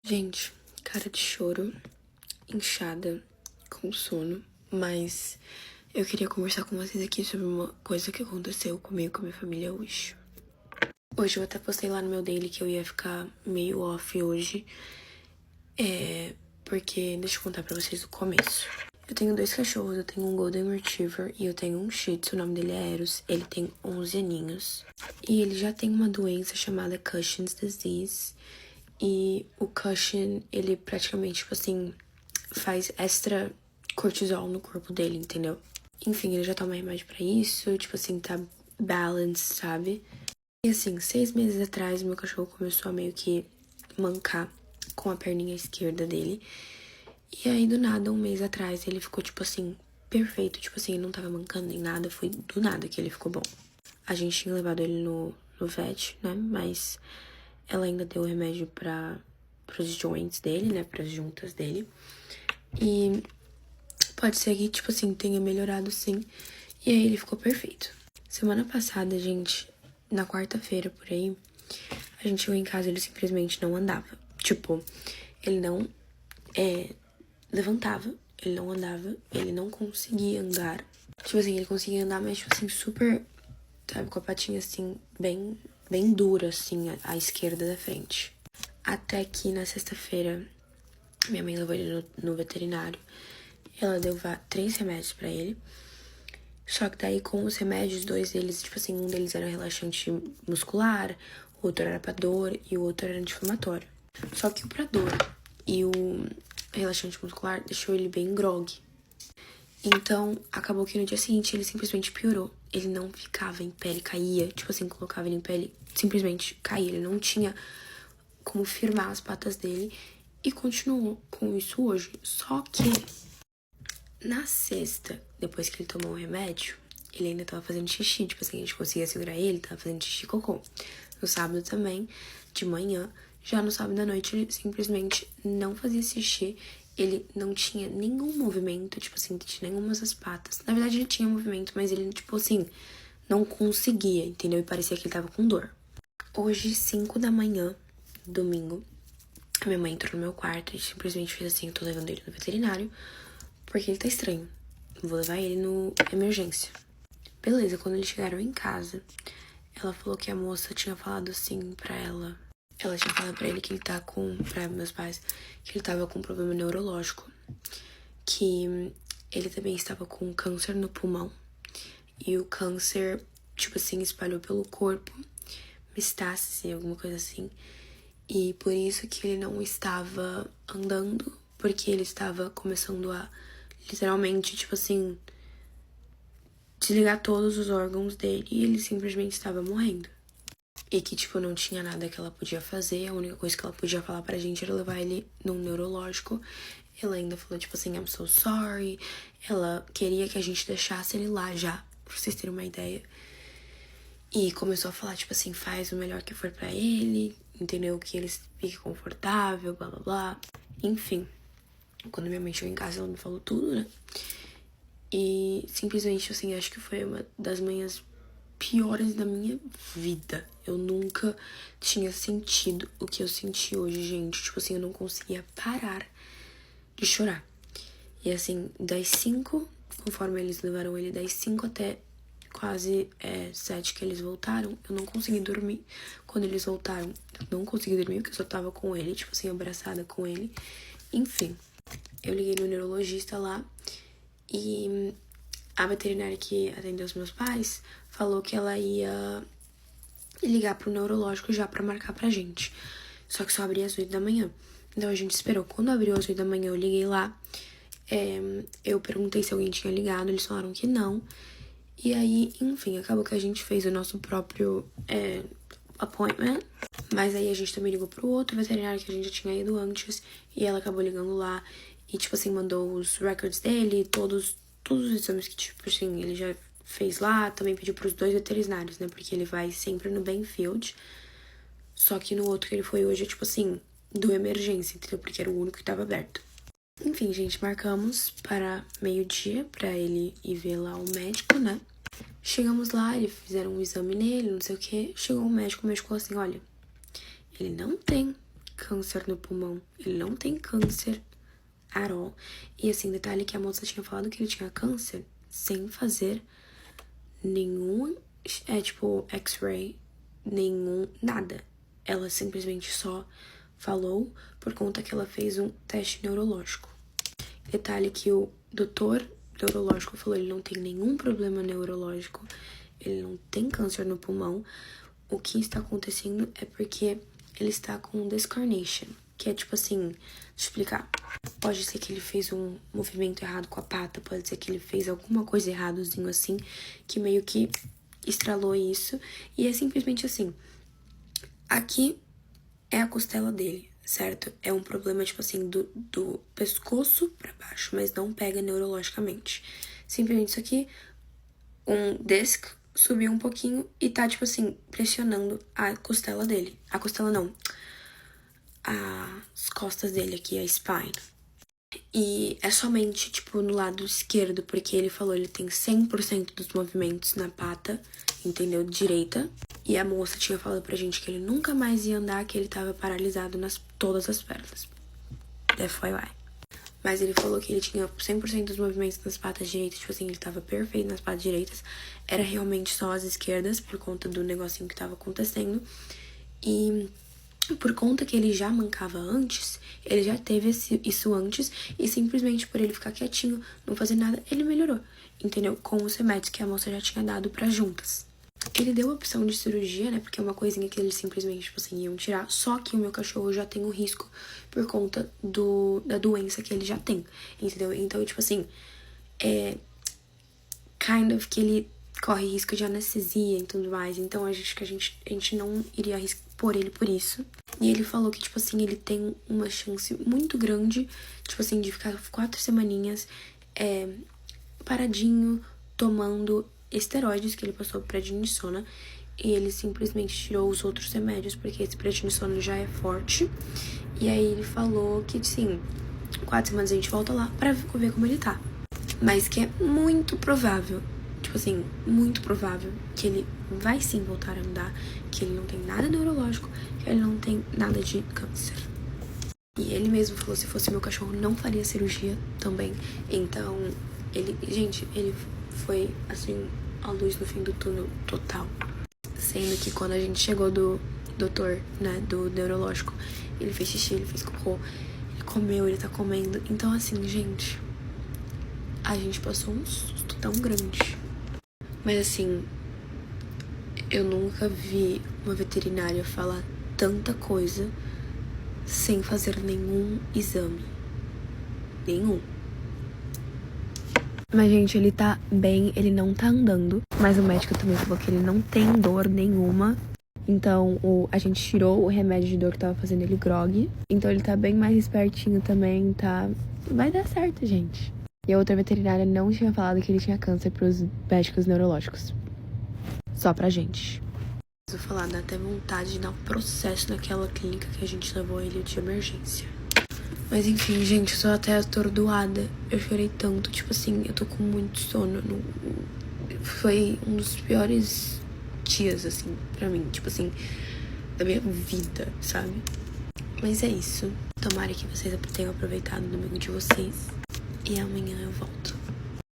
Gente, cara de choro, inchada, com sono, mas eu queria conversar com vocês aqui sobre uma coisa que aconteceu comigo e com a minha família hoje. Hoje eu até postei lá no meu daily que eu ia ficar meio off hoje, porque deixa eu contar pra vocês o começo. Eu tenho 2 cachorros, eu tenho um Golden Retriever e eu tenho um Shih Tzu, o nome dele é Eros, ele tem 11 aninhos. E ele já tem uma doença chamada Cushing's Disease. E o Cushing, ele praticamente, tipo assim, faz extra cortisol no corpo dele, entendeu? Enfim, ele já toma remédio pra isso, tipo assim, tá balanced, sabe? E assim, 6 meses atrás, meu cachorro começou a meio que mancar com a perninha esquerda dele. E aí, do nada, um mês atrás, ele ficou, tipo assim, perfeito. Tipo assim, ele não tava mancando nem nada, foi do nada que ele ficou bom. A gente tinha levado ele no vet, né? Mas ela ainda deu remédio pros joints dele, né? Pras juntas dele. E pode ser que, tipo assim, tenha melhorado sim. E aí ele ficou perfeito. Semana passada, gente, na quarta-feira, por aí, a gente chegou em casa e ele simplesmente não andava. Tipo, ele não levantava, ele não andava, ele não conseguia andar. Tipo assim, ele conseguia andar, mas, tipo assim, super, sabe, com a patinha assim, bem dura, assim, à esquerda da frente. Até que na sexta-feira, minha mãe levou ele no veterinário. Ela deu 3 remédios pra ele. Só que daí, com os remédios, 2 deles, tipo assim, um deles era relaxante muscular, o outro era pra dor e o outro era anti-inflamatório. Só que o pra dor e o relaxante muscular deixou ele bem grogue. Então, acabou que no dia seguinte ele simplesmente piorou. Ele não ficava em pé, ele caía. Tipo assim, colocava ele em pé, ele simplesmente caía. Ele não tinha como firmar as patas dele. E continuou com isso hoje. Só que na sexta, depois que ele tomou o remédio, ele ainda tava fazendo xixi. Tipo assim, a gente conseguia segurar ele, tava fazendo xixi e cocô. No sábado também, de manhã. Já no sábado à noite, ele simplesmente não fazia xixi. Ele não tinha nenhum movimento, tipo assim, tinha nenhuma das patas. Na verdade, ele tinha movimento, mas ele, tipo assim, não conseguia, entendeu? E parecia que ele tava com dor. Hoje, 5 da manhã, domingo, a minha mãe entrou no meu quarto e simplesmente fez assim: eu tô levando ele no veterinário, porque ele tá estranho. Vou levar ele no emergência. Beleza, quando eles chegaram em casa, ela falou que a moça tinha falado assim pra ela. Ela tinha falado pra ele que ele tá pra meus pais, que ele tava com um problema neurológico. Que ele também estava com câncer no pulmão. E o câncer, tipo assim, espalhou pelo corpo. Metástase, alguma coisa assim. E por isso que ele não estava andando, porque ele estava começando a, literalmente, tipo assim, desligar todos os órgãos dele e ele simplesmente estava morrendo. E que, tipo, não tinha nada que ela podia fazer, a única coisa que ela podia falar pra gente era levar ele num neurológico. Ela ainda falou, tipo assim, I'm so sorry. Ela queria que a gente deixasse ele lá já, pra vocês terem uma ideia. E começou a falar, tipo assim, faz o melhor que for pra ele, entendeu? Que ele fique confortável, blá blá blá. Enfim, quando minha mãe chegou em casa, ela me falou tudo, né? E simplesmente, assim, acho que foi uma das manhãs piores da minha vida. Eu nunca tinha sentido o que eu senti hoje, gente. Tipo assim, eu não conseguia parar de chorar. E assim, das 5, conforme eles levaram ele, das 5 até quase 7 que eles voltaram, eu não consegui dormir. Quando eles voltaram, eu não consegui dormir porque eu só tava com ele, tipo assim, abraçada com ele. Enfim, eu liguei no neurologista lá e a veterinária que atendeu os meus pais falou que ela ia ligar pro neurológico já pra marcar pra gente. Só que só abria às 8 da manhã. Então a gente esperou. Quando abriu às 8 da manhã, eu liguei lá. Eu perguntei se alguém tinha ligado, eles falaram que não. E aí, enfim, acabou que a gente fez o nosso próprio appointment. Mas aí a gente também ligou pro outro veterinário que a gente já tinha ido antes. E ela acabou ligando lá. E, tipo assim, mandou os records dele, todos os exames que, tipo assim, ele já fez lá. Também pediu pros 2 veterinários, né? Porque ele vai sempre no Benfield. Só que no outro que ele foi hoje, tipo assim, do emergência, entendeu? Porque era o único que tava aberto. Enfim, gente, marcamos para meio-dia pra ele ir ver lá o médico, né? Chegamos lá, eles fizeram um exame nele, não sei o que. Chegou o médico falou assim, olha, ele não tem câncer no pulmão. Ele não tem câncer at all. E assim, detalhe que a moça tinha falado que ele tinha câncer sem fazer nenhum, x-ray, nada. Ela simplesmente só falou por conta que ela fez um teste neurológico. Detalhe que o doutor neurológico falou, ele não tem nenhum problema neurológico, ele não tem câncer no pulmão. O que está acontecendo é porque ele está com descarnation, que é tipo assim, deixa eu explicar. Pode ser que ele fez um movimento errado com a pata, pode ser que ele fez alguma coisa erradozinho assim, que meio que estralou isso. E é simplesmente assim, aqui é a costela dele, certo? É um problema, tipo assim, do pescoço pra baixo, mas não pega neurologicamente. Simplesmente isso aqui, um disc subiu um pouquinho e tá, tipo assim, pressionando a costela dele. A costela não, as costas dele aqui, a spine. E é somente, tipo, no lado esquerdo, porque ele falou, ele tem 100% dos movimentos na pata, entendeu? Direita. E a moça tinha falado pra gente que ele nunca mais ia andar, que ele tava paralisado nas todas as pernas. FYI. Mas ele falou que ele tinha 100% dos movimentos nas patas direitas, tipo assim, ele tava perfeito nas patas direitas. Era realmente só as esquerdas, por conta do negocinho que tava acontecendo. E por conta que ele já mancava antes, ele já teve isso antes, e simplesmente por ele ficar quietinho, não fazer nada, ele melhorou, entendeu? Com os remédios que a moça já tinha dado pra juntas. Ele deu a opção de cirurgia, né, porque é uma coisinha que eles simplesmente, tipo assim, iam tirar, só que o meu cachorro já tem um risco por conta da doença que ele já tem, entendeu? Então, tipo assim, que ele corre risco de anestesia e tudo mais, então acho que a gente não iria pôr ele por isso. E ele falou que, tipo assim, ele tem uma chance muito grande, tipo assim, de ficar 4 semaninhas paradinho, tomando esteroides que ele passou pra prednisona. E ele simplesmente tirou os outros remédios, porque esse prednisona já é forte. E aí ele falou que, sim, 4 semanas a gente volta lá pra ver como ele tá. Mas que é muito provável, tipo assim, muito provável que ele vai sim voltar a andar, que ele não tem nada neurológico, que ele não tem nada de câncer. E ele mesmo falou, se fosse meu cachorro, não faria cirurgia também. Então, ele foi, assim, a luz no fim do túnel total. Sendo que quando a gente chegou do doutor, né, do neurológico, ele fez xixi, ele fez cocô, ele comeu, ele tá comendo. Então, assim, gente, a gente passou um susto tão grande. Mas, assim, eu nunca vi uma veterinária falar tanta coisa sem fazer nenhum exame. Nenhum. Mas, gente, ele tá bem, ele não tá andando. Mas o médico também falou que ele não tem dor nenhuma. Então, a gente tirou o remédio de dor que tava fazendo ele grog. Então, ele tá bem mais espertinho também, tá? Vai dar certo, gente. E a outra veterinária não tinha falado que ele tinha câncer pros médicos neurológicos. Só pra gente. Vou falar, dá até vontade de dar um processo naquela clínica que a gente levou ele de emergência. Mas enfim, gente, eu tô até atordoada. Eu chorei tanto, tipo assim, eu tô com muito sono. Foi um dos piores dias, assim, pra mim, tipo assim, da minha vida, sabe? Mas é isso. Tomara que vocês tenham aproveitado o domingo de vocês. E amanhã eu volto.